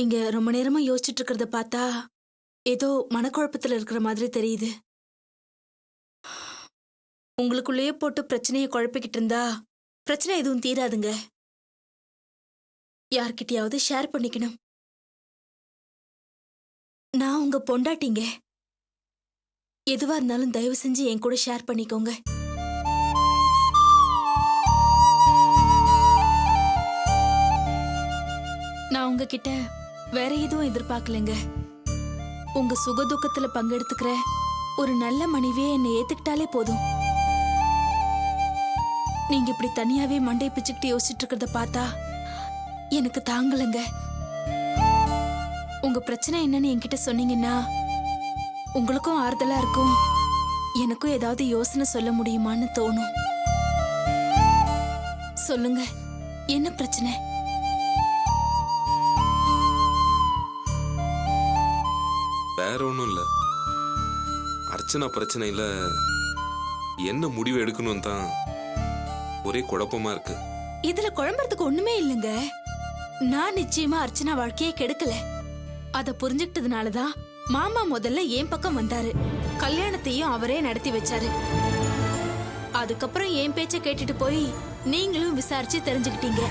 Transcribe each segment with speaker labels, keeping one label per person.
Speaker 1: நீங்க ரொம்ப நேரமா யோசிச்சுட்டு இருக்கிறத பார்த்தா ஏதோ மனக்குழப்பத்துல இருக்கிற மாதிரி தெரியுது. உங்களுக்குள்ளேயே போட்டு பிரச்சனையை குழப்பிக்கிட்டு இருந்தா பிரச்சனை எதுவும் தீராதுங்க. யார்கிட்டயாவது ஷேர் பண்ணிக்கணும். நான் உங்க பொண்டாட்டிங்க. எதுவா இருந்தாலும் தயவு செஞ்சு என் கூட ஷேர் பண்ணிக்கோங்க. நான் உங்ககிட்ட வேற எதுவும் எதிர்பார்க்கலங்க. உங்க சுகதுக்கத்துல பங்கெடுத்துக்கிற ஒரு நல்ல மனைவியே என்னை ஏத்துக்கிட்டாலே போதும். நீங்க இப்படி தனியாவே மண்டை பிச்சுக்கிட்டு யோசிச்சுட்டு இருக்கிறத பார்த்தா எனக்கு தாங்கலங்க. உங்க பிரச்சனை என்னன்னு என்கிட்ட சொன்னீங்கன்னா உங்களுக்கும் ஆறுதலா இருக்கும், எனக்கும் ஏதாவது யோசனை சொல்ல முடியுமான்னு தோணும். சொல்லுங்க, என்ன பிரச்சனை?
Speaker 2: வேற ஒன்றும் இல்லை. அர்ச்சனா பிரச்சனையில் என்ன முடிவு எடுக்கணும் தான் ஒரே குழப்பமா இருக்கு.
Speaker 1: இதுல குழம்புறதுக்கு ஒண்ணுமே இல்லைங்க. நான் நிச்சயமா அர்ச்சனா வாழ்க்கையை கெடுக்கல. அத புரிஞ்சுக்கிட்டதுனாலதான் மாமா முதல்ல என் பக்கம் வந்தாரு. கல்யாணத்தையும் அவரே நடத்தி வச்சாரு. அதுக்கப்புறம் என் பேச்ச கேட்டுட்டு போய் நீங்களும் விசாரிச்சு தெரிஞ்சுக்கிட்டீங்க.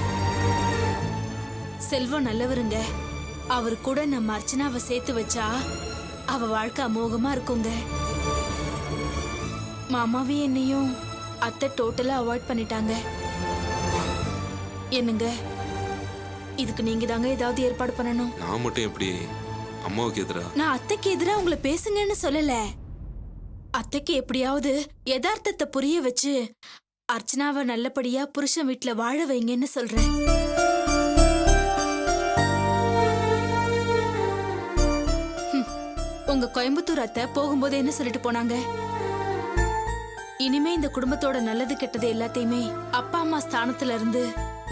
Speaker 1: செல்வம் நல்லவருங்க. அவரு கூட நம்ம அர்ச்சனாவை சேர்த்து வச்சா அவ வாழ்க்கை அமோகமா இருக்குங்க. மாமாவையும் என்னையும் அத்தை டோட்டலா அவாய்ட் பண்ணிட்டாங்க. என்னங்க, இதுக்கு நீங்க தாங்க ஏதாவது ஏற்பாடு பண்ணணும்.
Speaker 2: நான் மட்டும் எப்படி அம்மாவுக்கு எதிரா?
Speaker 1: நான் அத்தைக்கு எதிரா உங்களை பேசுங்கன்னு சொல்லல. அத்தைக்கு எப்படியாவது யதார்த்தத்தை புரிய வச்சு அர்ச்சனாவை நல்லபடியா புருஷன் வீட்டுல வாழ வைங்கன்னு சொல்றேன். உங்க கோயம்புத்தூர் அத்தை போகும்போது என்ன சொல்லிட்டு போனாங்க? இனிமே இந்த குடும்பத்தோட நல்லது கெட்டது எல்லாத்தையுமே அப்பா அம்மா ஸ்தானத்துல இருந்து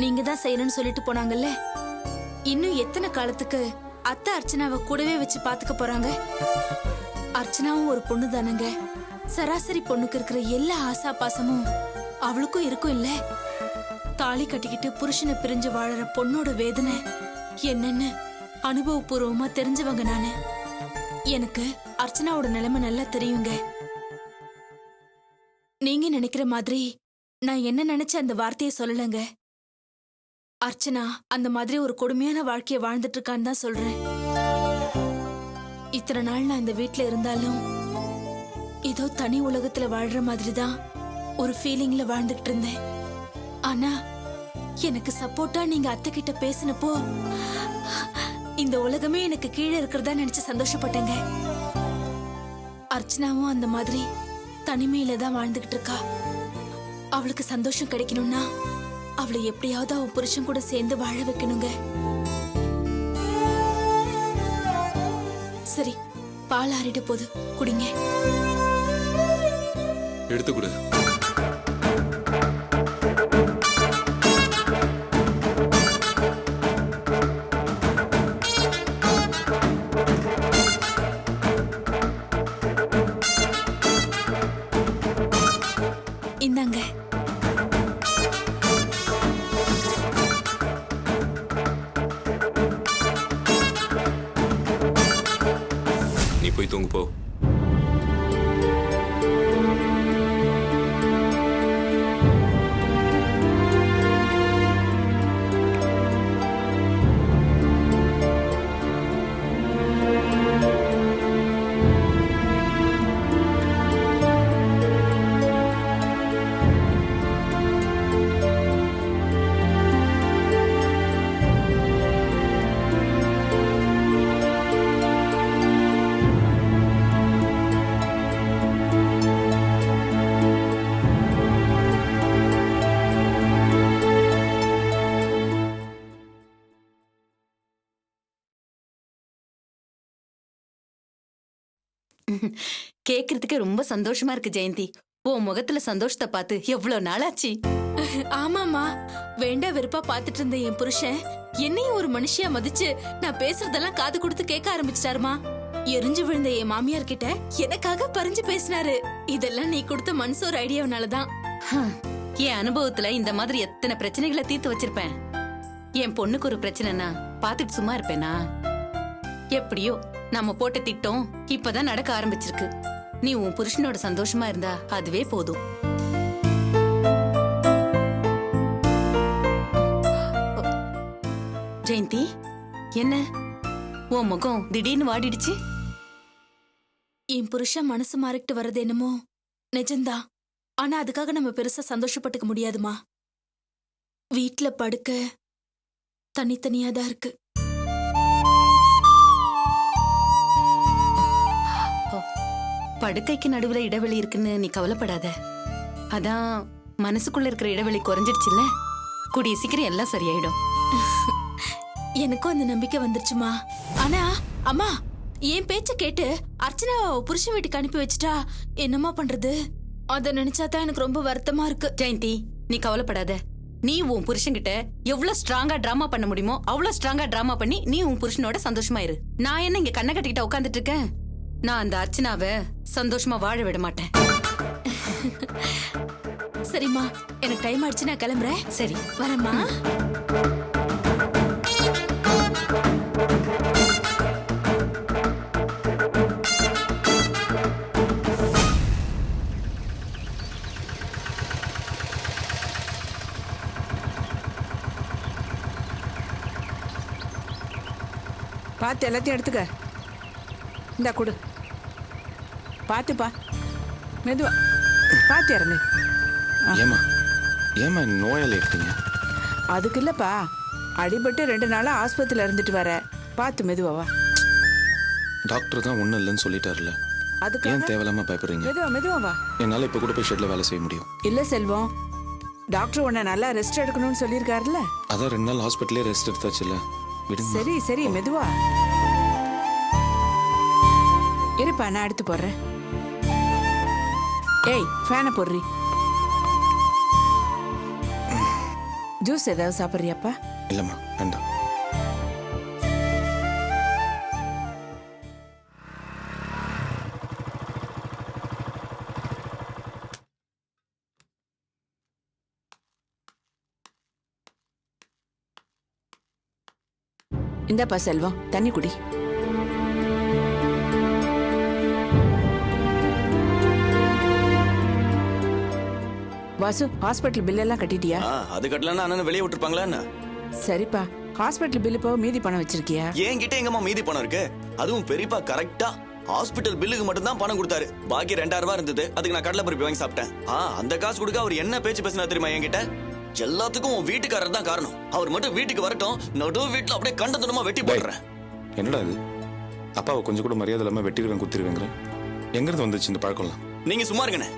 Speaker 1: நீங்க தான் செய்யணும்னு சொல்லிட்டு போனாங்கல்ல. இன்னும் எத்தனை காலத்துக்கு அத்தை அர்ச்சனாவை கூடவே வச்சு பாத்துக்க போறாங்க? அர்ச்சனாவும் ஒரு பொண்ணு தானங்க. சராசரி பொண்ணுக்கு இருக்கிற எல்லா ஆசா பாசமும் அவளுக்கும் இருக்கும் இல்ல. தாலி கட்டிக்கிட்டு புருஷனை பிரிஞ்சு வாழற பொண்ணோட வேதனை என்னன்னு அனுபவபூர்வமா தெரிஞ்சவங்க நானு. எனக்கு அர்ச்சனாவோட நிலைமை நல்லா தெரியுங்க. நீங்க நினைக்கிற மாதிரி நான் என்ன நினைச்ச அந்த வார்த்தையை சொல்லலங்க. அர்ச்சனா அந்த மாதிரி ஒரு கொடுமையான வாழ்க்கையை வாழ்ந்துட்டு இருக்கான்னு தான் சொல்றேன். இத்தனை நாள் நான் இந்த வீட்டுல இருந்தாலும் ஏதோ தனி உலகத்துல வாழ்ற மாதிரி தான் ஒரு ஃபீலிங்ல வாழ்ந்துகிட்டு இருந்தேன். ஆனா எனக்கு சப்போர்ட்டா நீங்க அத்தை கிட்ட பேசினப்போ இந்த உலகமே எனக்கு கீழே இருக்கிறதா நினைச்சு சந்தோஷப்பட்டேங்க. அர்ச்சனாவும் அந்த மாதிரி தனிமையில தான் வாழ்ந்துகிட்டு இருக்கா. அவளுக்கு சந்தோஷம் கிடைக்கணும்னா அவளை எப்படியாவது அவ புருஷன் கூட சேர்ந்து வாழ வைக்கணுங்க. சரி, பால் ஆறிட போது குடிங்க.
Speaker 2: எடுத்துக்கொடு.
Speaker 1: இந்தாங்க.
Speaker 2: நீ போய் தூங்கு போ.
Speaker 3: கேக்குறதுக்கு ரொம்ப சந்தோஷமா இருக்கு ஜெயந்தி. உன் முகத்துல சந்தோஷத்தை பார்த்து எவ்வளவு நாளாச்சு.
Speaker 1: ஆமாமா, வேண்டா வெறுப்பா பாத்துட்டு இருந்த என் புருஷன் என்னையும் ஒரு மனுஷியா மதிச்சு நான் பேசுறதெல்லாம் காது கொடுத்து கேட்க ஆரம்பிச்சிட்டாருமா. எரிஞ்சு விழுந்த என் மாமியார் கிட்ட எனக்காக பறிஞ்சு பேசினாரு. இதெல்லாம் நீ கொடுத்த மனசோர் ஐடியாவனாலதான்.
Speaker 3: என் அனுபவத்துல இந்த மாதிரி எத்தனை பிரச்சனைகளை தீர்த்து வச்சிருப்பேன். என் பொண்ணுக்கு ஒரு பிரச்சனைனா பாத்துட்டு சும்மா இருப்பேனா? எப்படியோ நம்ம போட்ட திட்டம் இப்பதான் நடக்க ஆரம்பிச்சிருக்கு. நீ உன் புருஷனோட சந்தோஷமா இருந்தா அதுவே போதும். ஜெயந்தி, என்ன உன் முகம் திடீர்னு வாடிடுச்சு?
Speaker 1: என் புருஷன் மனசு மாறிக்கிட்டு வர்றது என்னமோ நிஜம்தான். ஆனா அதுக்காக நம்ம பெருசா சந்தோஷப்பட்டுக்க முடியாதுமா. வீட்ல படுக்க தனித்தனியா தான் இருக்கு.
Speaker 3: படுக்கைக்கு நடுவுல இடைவெளி இருக்குன்னு நீ கவலைப்படாத. அதான் மனசுக்குள்ள இருக்கிற இடைவெளி குறைஞ்சிடுச்சுல்ல, கூடிய சீக்கிரம் எல்லாம் சரியாயிடும்.
Speaker 1: எனக்கும் அந்த நம்பிக்கை வந்துருச்சுமா. ஆனா அம்மா, என் பேச்ச கேட்டு அர்ச்சனா புருஷன் வீட்டுக்கு அனுப்பி வச்சுட்டா என்னம்மா பண்றது? அத நினைச்சாதான் எனக்கு ரொம்ப வருத்தமா இருக்கு.
Speaker 3: ஜெயந்தி, நீ கவலைப்படாத. நீ உன் புருஷன்கிட்ட எவ்வளவு ஸ்ட்ராங்கா டிராமா பண்ண முடியுமோ அவ்வளவு ஸ்ட்ராங்கா டிராமா பண்ணி நீ உன் புருஷனோட சந்தோஷமா இரு. நான் என்ன இங்க கண்ணை கட்டிக்கிட்ட உட்காந்துட்டு இருக்கேன்? நான் அந்த அர்ச்சனாவை சந்தோஷமா வாழ விட மாட்டேன்.
Speaker 1: சரிம்மா, எனக்கு டைம் ஆயிடுச்சு, நான் கிளம்புறேன்.
Speaker 3: சரி,
Speaker 1: வரேம்மா.
Speaker 4: பார்த்து எல்லாத்தையும் எடுத்துக்க. இந்தா கொடு. பார்த்துப்பா, மெதுவா பார்த்து இறங்கு.
Speaker 5: ஏமா ஏமா நோயாளி இருக்கீங்க?
Speaker 4: அதுக்கு இல்லப்பா, அடிபட்டு 2 நாளா ஆஸ்பத்திரியில இருந்துட்டு வர. பார்த்து மெதுவாவா.
Speaker 5: டாக்டர் தான் ஒன்றும் இல்லைன்னு சொல்லிட்டாருல,
Speaker 4: அதுக்கு
Speaker 5: ஏன் தேவையில்லாம பயப்படுறீங்க?
Speaker 4: மெதுவாவா.
Speaker 5: என்னால் இப்போ கூட போய் ஷெட்ல வேலை செய்ய முடியும்.
Speaker 4: இல்ல செல்வம், டாக்டர் உன்னை நல்லா ரெஸ்ட் எடுக்கணும்னு சொல்லியிருக்காருல்ல.
Speaker 5: அதான் 2 நாள் ஹாஸ்பிட்டலே ரெஸ்ட் எடுத்தாச்சுல்ல, விடுங்க.
Speaker 4: சரி சரி, மெதுவா இருப்பா, நான் எடுத்து போடுறேன். ஏய், ஃபேனை போடுறி. ஜூஸ் ஏதாவது சாப்பிட்றியாப்பா?
Speaker 5: இல்லைம்மா, வேண்டாம்.
Speaker 4: இந்தாப்பா செல்வம், தண்ணி குடி. வாசு, ஹாஸ்பிட்டல் பில் எல்லாம் கட்டிட்டியா?
Speaker 6: அது கட்டலன்னா அண்ணன் வெளியே விட்டுருப்பாங்களா என்ன?
Speaker 4: சரிப்பா, ஹாஸ்பிட்டல் பில்லு போக மீதி பணம் வச்சிருக்கியா?
Speaker 6: என்கிட்ட எங்கம்மா மீதி பணம் இருக்கு? அதுவும் பெரியப்பா கரெக்டா ஹாஸ்பிட்டல் பில்லுக்கு மட்டும் தான் பணம் கொடுத்தாரு. பாக்கி 2000 ரூபாய் இருந்தது, அதுக்கு நான் கடலை பருப்பி வாங்கி சாப்பிட்டேன். அந்த காசு கொடுக்க அவர் என்ன பேச்சு பேசினா தெரியுமா என்கிட்ட? எல்லாத்துக்கும் உன் வீட்டுக்காரர் தான் காரணம். அவர் மட்டும் வீட்டுக்கு வரட்டும், நடு வீட்டுல அப்படியே கண்டதுனமா வெட்டி போடுறேன்.
Speaker 5: என்னடா இது? அப்பாவை கொஞ்சம் கூட மரியாதை இல்லாம வெட்டிடுவேன் குத்திடுவேங்கிற. எங்கிருந்து வந்துச்சு இந்த பழக்கம்லாம்?
Speaker 6: நீங்க சும்மா இருங்கண்ணே.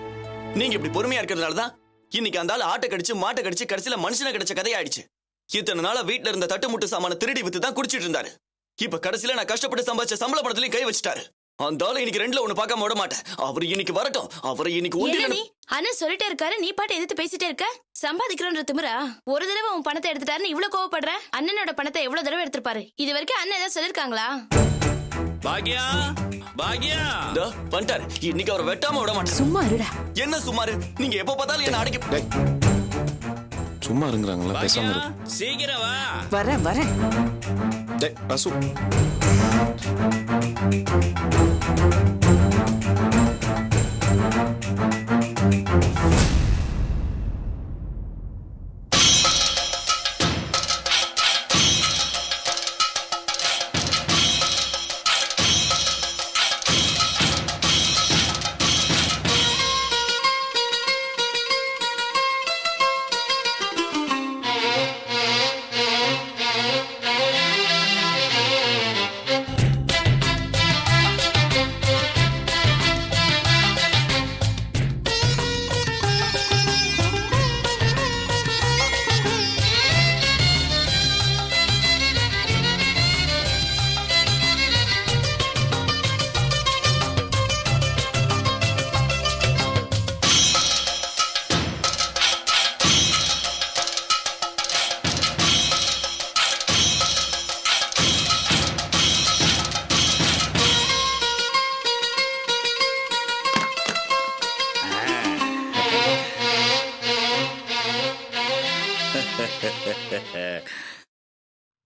Speaker 6: நீங்க இப்படி பொறுமையா இருக்கிறதுனாலதான் இன்னைக்கு அந்த ஆள் ஆட்டை கடிச்சு மாட்டை கடிச்சு கடைசியில மனுஷனை கிடைச்ச கதையாயிடுச்சு. இத்தனை நாளா வீட்டுல இருந்த தட்டுமுட்டு சாமான திருடி வித்து தான் குடிச்சிட்டு இருந்தாரு. இப்ப கடைசியில நான் கஷ்டப்பட்டு சம்பாதிச்ச சம்பள பணத்திலையும் கை வச்சுட்டாரு. அந்த ஆளு இன்னைக்கு 2ல 1 பார்க்காம விட மாட்டேன். அவரு இன்னைக்கு வரட்டும். அவரை இன்னைக்கு
Speaker 7: நீ அண்ணன் சொல்லிட்டே இருக்காரு, நீ பாட்டு எதிர்த்து பேசிட்டே இருக்க. சம்பாதிக்கிறோன்ற திமிரா? ஒரு தடவை உன் பணத்தை எடுத்துட்டாருன்னு இவ்வளவு கோவப்படுற? அண்ணனோட பணத்தை எவ்வளவு தடவை எடுத்திருப்பாரு? இது வரைக்கும் அண்ணன் ஏதாவது சொல்லிருக்காங்களா?
Speaker 8: பாக்யா, பாக்யா
Speaker 6: பண்ணிட்டாரு. இன்னைக்கு அவரை வெட்டாம விட மாட்டேன்.
Speaker 4: சும்மா இருடா.
Speaker 6: என்ன சும்மாரு? நீங்க எப்ப பார்த்தாலும் என்ன அடக்கி.
Speaker 5: சும்மா இருங்கிறாங்களா? பேசாம இரு.
Speaker 8: சீக்கிரம் வா.
Speaker 4: வரேன் வரேன்.
Speaker 5: டேய் வாசு,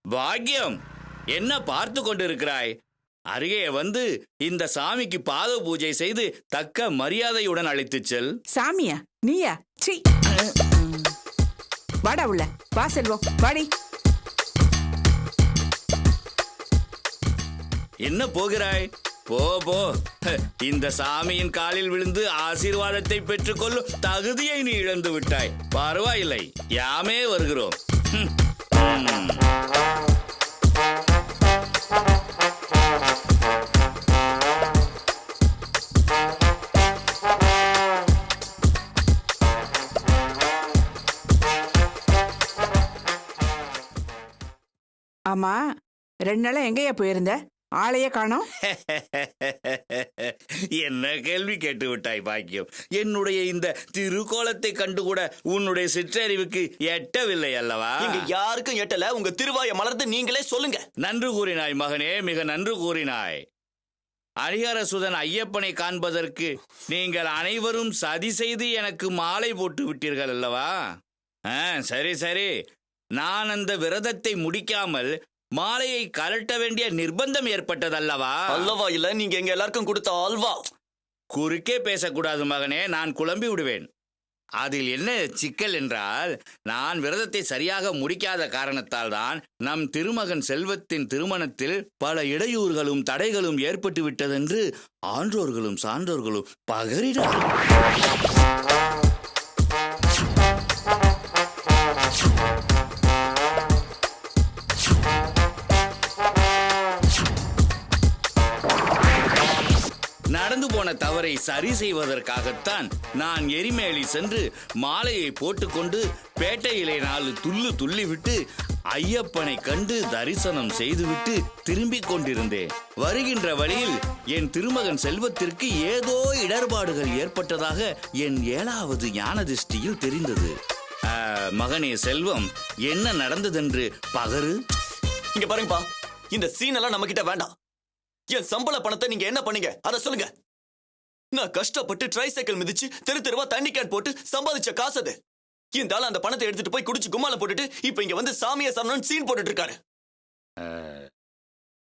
Speaker 8: பாக்யம், என்ன பார்த்து கொண்டிருக்கிறாய்? அருகே வந்து இந்த சாமிக்கு பாத பூஜை செய்து தக்க மரியாதையுடன் அழைத்துச் செல்.
Speaker 4: சாமியா நீயா? சீ, வாடா உள்ள வா செல்வம், வாடி.
Speaker 8: என்ன போகிறாய்? போ போ. இந்த சாமியின் காலில் விழுந்து ஆசீர்வாதத்தை பெற்றுக்கொள்ளும் தகுதியை நீ இழந்து விட்டாய். பரவாயில்லை, யாமே வருகிறோம்.
Speaker 4: ஆமா, 2 நாளா எங்கேயா போயிருந்த? ஆளையே காணோம்.
Speaker 8: என்ன கேள்வி கேட்டு விட்டாய் பாக்கியம். என்னுடைய இந்த திருக்கோலத்தை கண்டு கூட உன்னுடைய சிற்றறிவுக்கு எட்டவில்லை அல்லவா?
Speaker 6: இங்க யாருக்கும் எட்டல. உங்க திருவாயை மலர்ந்து நீங்களே சொல்லுங்க.
Speaker 8: நன்று கூறினாய் மகனே, மிக நன்று கூறினாய். ஹரிஹரசுதன் ஐயப்பனை காண்பதற்கு நீங்கள் அனைவரும் சதி செய்து எனக்கு மாலை போட்டு விட்டீர்கள் அல்லவா? சரி சரி, நான் அந்த விரதத்தை முடிக்காமல் மாலையை கலட்ட வேண்டிய நிர்பந்தம் ஏற்பட்டதல்லவா?
Speaker 6: அல்லவா இல்ல, நீங்க எங்க எல்லாருக்கும் கொடுத்த அல்வா.
Speaker 8: குறுக்கே பேசக்கூடாது மகனே, நான் குழம்பி விடுவேன். அதில் என்ன சிக்கல் என்றால், நான் விரதத்தை சரியாக முடிக்காத காரணத்தால் தான் நம் திருமகன் செல்வத்தின் திருமணத்தில் பல இடையூறுகளும் தடைகளும் ஏற்பட்டு விட்டதென்று ஆன்றோர்களும் சான்றோர்களும் பகரிடார்கள். நடந்து போன தவறை சரி செய்வதற்காகத்தான் நான் எரிமேலி சென்று மாலையை போட்டுக்கொண்டு பேட்டையிலே 4 துள்ளு துள்ளிவிட்டு ஐயப்பனை கண்டு தரிசனம் செய்துவிட்டு திரும்பிக் கொண்டிருந்தேன். வருகின்ற வழியில் என் திருமகன் செல்வத்திற்கு ஏதோ இடர்பாடுகள் ஏற்பட்டதாக என் 7வது ஞான திருஷ்டியில் தெரிந்தது. மகனே செல்வம், என்ன நடந்ததென்று பகரு.
Speaker 6: இங்க பாருங்கப்பா, இந்த சீன் எல்லாம் நம்ம கிட்ட வேண்டாம். என் சம்பள பணத்தை நீங்க என்ன பண்ணீங்க அத சொல்லுங்க. நான் கஷ்டப்பட்டு ட்ரைசைக்கிள் மிதிச்சு தெரு தெருவா தண்ணி கேன் போட்டு சம்பாதிச்ச காசு அது. இந்த ஆள் அந்த பணத்தை எடுத்துட்டு போய் குடிச்சு கும்மால போட்டுட்டு இப்ப இங்க வந்து சாமியா சாமனு சீன் போட்டுட்டு இருக்காரு.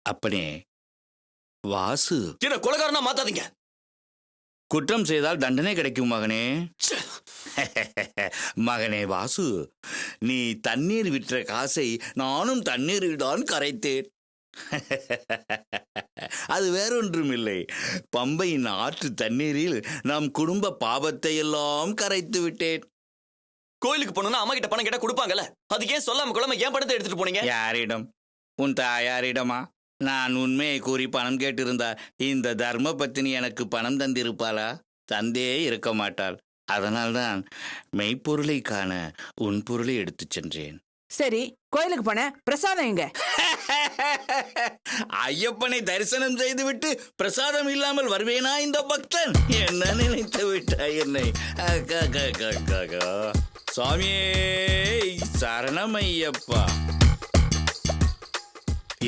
Speaker 8: அப்பனே வாசு,
Speaker 6: என்ன கொலைகாரனா மாத்தாதீங்க.
Speaker 8: குற்றம் செய்தால் தண்டனை கிடைக்கும் மகனே. மகனே வாசு, நீ தண்ணீர் விற்ற காசை நானும் தண்ணீரில் தான் கரைத்தேன். அது வேறொன்றும் இல்லை, பம்பையின் ஆற்று தண்ணீரில் நம் குடும்ப பாவத்தை எல்லாம் கரைத்து விட்டேன்.
Speaker 6: கோயிலுக்கு போனோம்னா அம்மா கிட்ட பணம் கேட்டா கொடுப்பாங்கல்ல, அதுக்கு ஏன் சொல்லாம கொள்ளாம ஏன் பணத்தை எடுத்துட்டு போனீங்க?
Speaker 8: யாரிடம்? உன் தாயாரிடமா? நான் உண்மையை கூறி பணம் கேட்டிருந்தா இந்த தர்ம பத்தினி எனக்கு பணம் தந்திருப்பாளா? தந்தே இருக்க மாட்டாள். அதனால்தான் மெய்ப்பொருளை காண உன் பொருளை எடுத்துச் சென்றேன்.
Speaker 4: சரி, கோயிலுக்கு போன பிரசாதம் எங்க?
Speaker 8: ஐயப்பனை தரிசனம் செய்துவிட்டு பிரசாதம் இல்லாமல் வருவேனா இந்த பக்தன்? என்ன நினைத்து விட்டாய் என்னை? சுவாமியே சரணம் ஐயப்பா.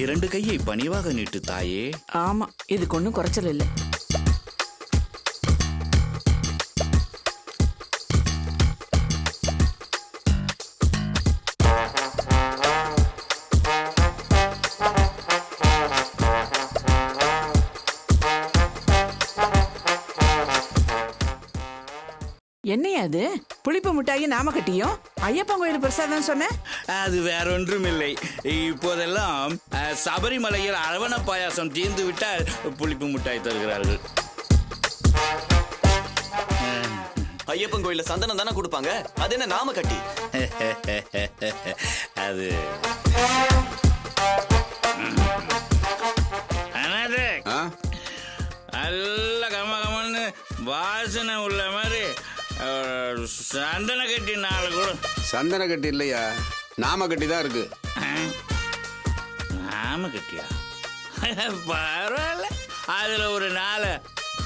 Speaker 8: 2 கையை பணிவாக நீட்டு தாயே.
Speaker 4: ஆமா, இதுக்கு ஒன்றும் குறைச்சல் இல்லை. என்னையா அது? புளிப்பு மிட்டாயி நாம கட்டியும் ஐயப்பன் கோயில் பிரசாதம் சொன்ன?
Speaker 8: அது வேற ஒன்றும் இல்லை. இப்போதெல்லாம் சபரிமலையில் அரவண பாயாசம் தீர்ந்து விட்டால் புளிப்பு மிட்டாய் தருகிறார்கள்.
Speaker 6: ஐயப்பன் கோயில சந்தனம் தானே கொடுப்பாங்க, அது என்ன நாம கட்டி?
Speaker 8: அது நல்ல கமகமன்னு வாசனை உள்ள மாதிரி சந்தன கட்டி 4 கூட.
Speaker 9: சந்தன கட்டி இல்லையா, நாம கட்டி தான் இருக்கு.
Speaker 8: நாம கட்டியா? பரவாயில்ல, அதுல ஒரு 4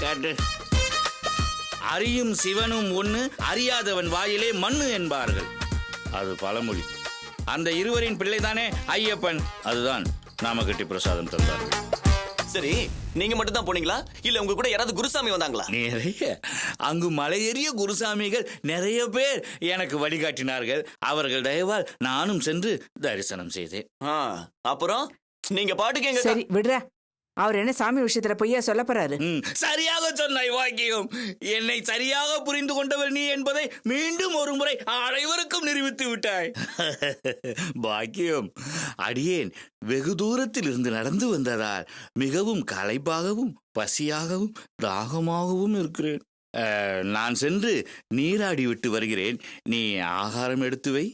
Speaker 8: கட்டு. அறியும் சிவனும் ஒண்ணு, அறியாதவன் வாயிலே மண்ணு என்பார்கள். அது பழமொழி. அந்த இருவரின் பிள்ளைதானே ஐயப்பன். அதுதான் நாம கட்டி பிரசாதம் தந்தார்கள்.
Speaker 6: சரி, நீங்க மட்டும் தான் போனீங்களா இல்ல உங்க கூட யாராவது குருசாமி வந்தாங்களா?
Speaker 8: நிறைய, அங்கு மலையேறிய குருசாமிகள் நிறைய பேர் எனக்கு வழிகாட்டினார்கள். அவர்கள் தயவால் நானும் சென்று தரிசனம் செய்தேன்.
Speaker 6: அப்புறம் நீங்க பாட்டுக்கு எங்க
Speaker 4: சரி விடுற. அவர் என்ன சாமி விஷயத்துல பொய்யா சொல்ல போறாரு?
Speaker 8: சரியாக சொன்னாய் வாக்கியம். என்னை சரியாக புரிந்து கொண்டவர் நீ என்பதை மீண்டும் ஒரு முறை அனைவருக்கும் நிரூபித்து விட்டாய். பாக்கியம், அடியேன் வெகு தூரத்தில் இருந்து நடந்து வந்ததால் மிகவும் களைப்பாகவும் பசியாகவும் தாகமாகவும் இருக்கிறேன். நான் சென்று நீராடி விட்டு வருகிறேன். நீ ஆகாரம் எடுத்து வை.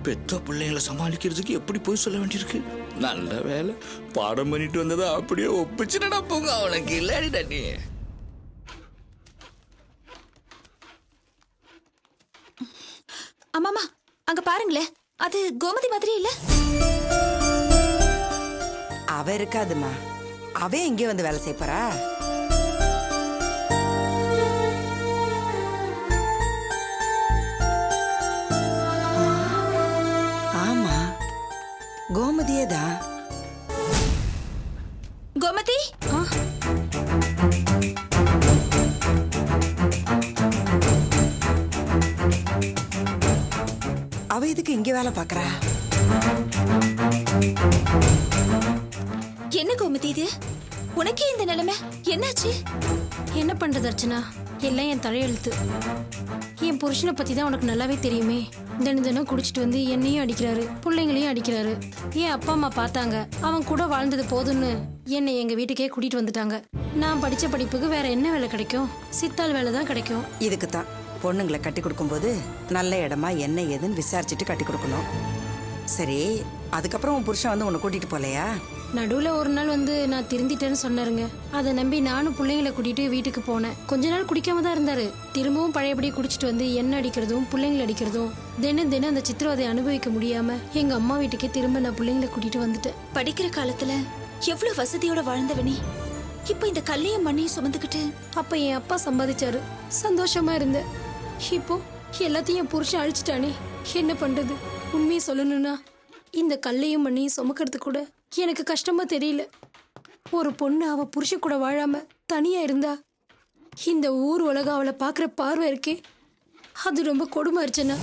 Speaker 8: பெத்த பிள்ளைங்களை சமாளிக்கிறதுக்கு எப்படி போய் சொல்ல வேண்டியிருக்கு. நல்ல வேலை பாடம் பண்ணிட்டு வந்ததை அப்படியே ஒப்பிச்சு நடப்போங்க. அவனுக்கு இல்லாடி தண்ணி.
Speaker 1: அம்மாமா அங்க பாருங்களேன், அது கோமதி மாதிரி இல்ல?
Speaker 10: அவ இருக்காதுமா, அவ எங்கே வந்து வேலை செய்ய போறா? ஆமா, கோமதியே தான்.
Speaker 1: கோமதி,
Speaker 10: அவ இதுக்கு இங்க வேலை பாக்குறா?
Speaker 1: என்ன கோமதி இது? உனக்கே இந்த நிலைமை என்னாச்சு? என்ன பண்றது அர்ச்சனா, எல்லாம் என் தலையெழுத்து. என் புருஷனை பத்தி தான் உனக்கு நல்லாவே தெரியுமே. தினம் தினம் குடிச்சிட்டு வந்து என்னையும் அடிக்கிறாரு, பிள்ளைங்களையும் அடிக்கிறாரு. என் அப்பா அம்மா பார்த்தாங்க, அவன் கூட வாழ்ந்தது போதும்னு என்னை எங்க வீட்டுக்கே கூட்டிட்டு வந்துட்டாங்க. நான் படிச்ச படிப்புக்கு வேற என்ன வேலை கிடைக்கும்? சித்தாள் வேலை தான் கிடைக்கும்.
Speaker 10: இதுக்கு தான் பொண்ணுங்களை கட்டி கொடுக்கும்போது நல்ல இடமா என்ன ஏதுன்னு விசாரிச்சுட்டு கட்டி கொடுக்கணும். சரி, அதுக்கப்புறம் உன் புருஷன் வந்து உன்னை கூட்டிட்டு போலையா?
Speaker 1: நடுவுல ஒரு நாள் வந்து நான் திருந்திட்டேன்னு சொன்னாருங்க. அதை நம்பி நானும் பிள்ளைங்களை கூட்டிட்டு வீட்டுக்கு போனேன். கொஞ்ச நாள் குடிக்காம தான் இருந்தாரு. திரும்பவும் பழையபடி குடிச்சிட்டு வந்து என்ன அடிக்கிறதும் பிள்ளைங்களை அடிக்கிறதும் தினம் தினம் அந்த சித்திரவதை அனுபவிக்க முடியாம எங்க அம்மா வீட்டுக்கே திரும்ப நான் பிள்ளைங்களை கூட்டிட்டு வந்துட்டேன். படிக்கிற காலத்துல எவ்வளவு வசதியோட வாழ்ந்தவனி இப்ப இந்த கல்லையும் மண்ணையும் சுமந்துக்கிட்டு. அப்ப என் அப்பா சம்பாதிச்சாரு, சந்தோஷமா இருந்தேன். இப்போ எல்லாத்தையும் என் புருஷன் அழிச்சிட்டானே, என்ன பண்றது? உண்மையை சொல்லணும்னா இந்த கல்லையும் மண்ணையும் சுமக்கிறது கூட எனக்கு கஷ்டமா தெரியல. ஒரு பொண்ணு அவ புருஷன் கூட வாழாம தனியா இருந்தா இந்த ஊர் உலகம் அவளை பாக்குற பார்வை இருக்கே, அது ரொம்ப கொடுமை அர்ச்சனா.